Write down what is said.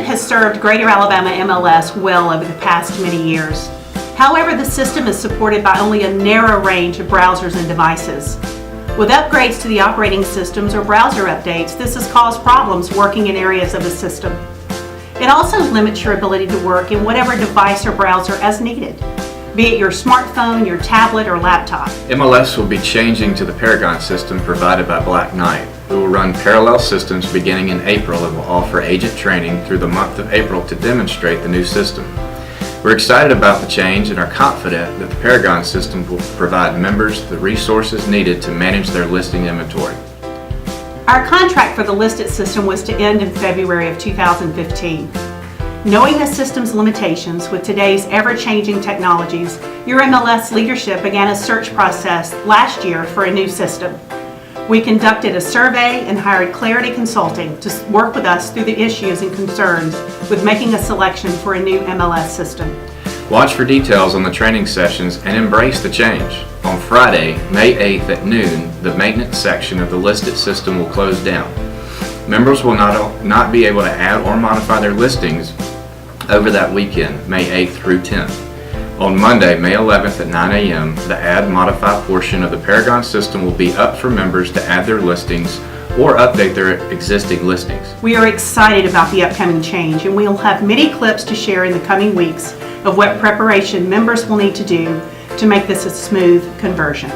Listit has served Greater Alabama MLS well over the past many years. However, the system is supported by only a narrow range of browsers and devices. With upgrades to the operating systems or browser updates, this has caused problems working in areas of the system. It also limits your ability to work in whatever device or browser as needed, be it your smartphone, your tablet, or laptop. MLS will be changing to the Paragon system provided by Black Knight. We will run parallel systems beginning in April and will offer agent training through the month of April to demonstrate the new system. We're excited about the change and are confident that the Paragon system will provide members the resources needed to manage their listing inventory. Our contract for the Listit system was to end in February of 2015. Knowing the system's limitations with today's ever-changing technologies, your MLS leadership began a search process last year for a new system. We conducted a survey and hired Clarity Consulting to work with us through the issues and concerns with making a selection for a new MLS system. Watch for details on the training sessions and embrace the change. On Friday, May 8th at noon, the maintenance section of the Listit system will close down. Members will not be able to add or modify their listings over that weekend, May 8th through 10th. On Monday, May 11th at 9 a.m., the Add Modify portion of the Paragon system will be up for members to add their listings or update their existing listings. We are excited about the upcoming change, and we'll have many clips to share in the coming weeks of what preparation members will need to do to make this a smooth conversion.